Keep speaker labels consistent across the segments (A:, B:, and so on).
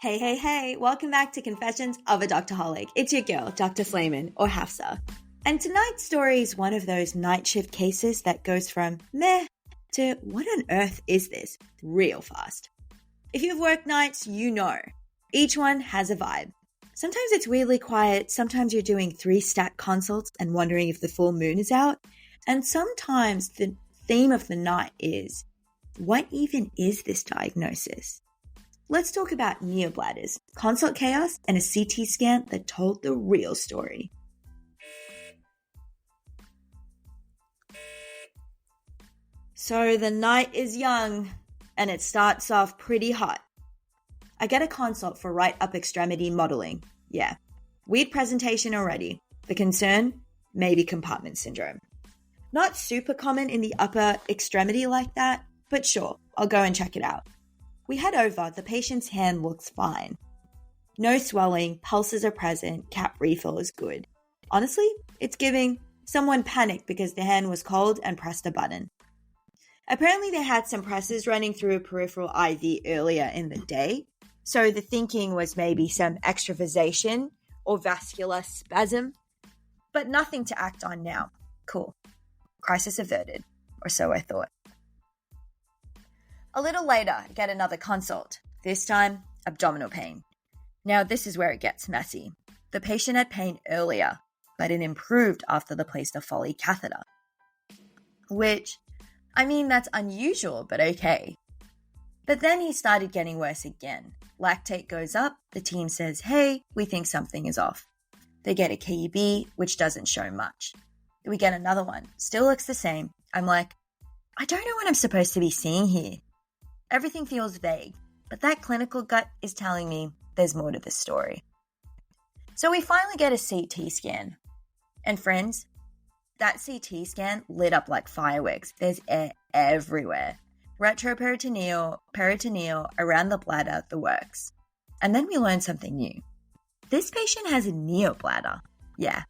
A: Hey, hey, hey, welcome back to Confessions of a Doctorholic. It's your girl, Dr. Flayman, or Hafsa. And tonight's story is one of those night shift cases that goes from meh to what on earth is this real fast. If you've worked nights, you know. Each one has a vibe. Sometimes it's weirdly quiet, sometimes you're doing 3-stack consults and wondering if the full moon is out, and sometimes the theme of the night is, what even is this diagnosis? Let's talk about neobladders, consult chaos, and a CT scan that told the real story. So the night is young, and it starts off pretty hot. I get a consult for right up extremity modeling. Yeah, weird presentation already. The concern? Maybe compartment syndrome. Not super common in the upper extremity like that, but sure, I'll go and check it out. We head over, the patient's hand looks fine. No swelling, pulses are present, cap refill is good. Honestly, it's giving someone panicked because their hand was cold and pressed a button. Apparently they had some presses running through a peripheral IV earlier in the day, so the thinking was maybe some extravasation or vascular spasm, but nothing to act on now. Cool. Crisis averted, or so I thought. A little later, I get another consult, this time abdominal pain. Now this is where it gets messy. The patient had pain earlier, but it improved after they placed a Foley catheter. Which, that's unusual, but okay. But then he started getting worse again. Lactate goes up, the team says, hey, we think something is off. They get a KUB, which doesn't show much. We get another one, still looks the same. I'm like, I don't know what I'm supposed to be seeing here. Everything feels vague, but that clinical gut is telling me there's more to this story. So we finally get a CT scan. And friends, that CT scan lit up like fireworks. There's air everywhere. Retroperitoneal, peritoneal, around the bladder, the works. And then we learn something new. This patient has a neobladder. Yeah,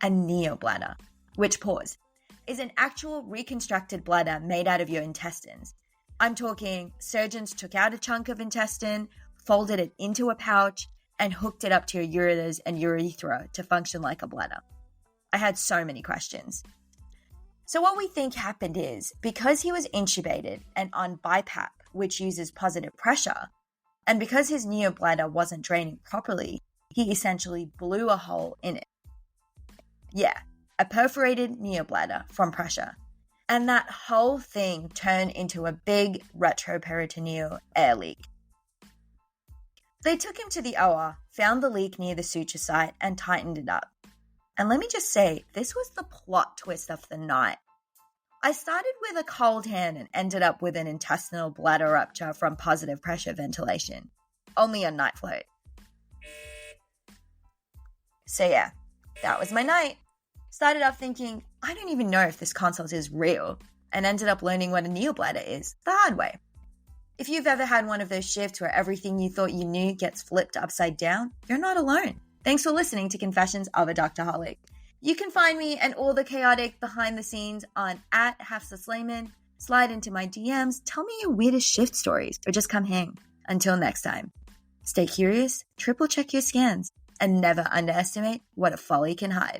A: a neobladder. Which, pause, is an actual reconstructed bladder made out of your intestines. I'm talking surgeons took out a chunk of intestine, folded it into a pouch, and hooked it up to your ureters and urethra to function like a bladder. I had so many questions. So what we think happened is, because he was intubated and on BiPAP, which uses positive pressure, and because his neobladder wasn't draining properly, he essentially blew a hole in it. Yeah, a perforated neobladder from pressure. And that whole thing turned into a big retroperitoneal air leak. They took him to the OR, found the leak near the suture site, and tightened it up. And let me just say, this was the plot twist of the night. I started with a cold hand and ended up with an intestinal bladder rupture from positive pressure ventilation. Only on night float. So yeah, that was my night. Started off thinking, I don't even know if this consult is real, and ended up learning what a neobladder is the hard way. If you've ever had one of those shifts where everything you thought you knew gets flipped upside down, you're not alone. Thanks for listening to Confessions of a Doctorholic. You can find me and all the chaotic behind the scenes on @HafsaSlayman. Slide into my DMs, tell me your weirdest shift stories, or just come hang. Until next time, stay curious, triple check your scans, and never underestimate what a Foley can hide.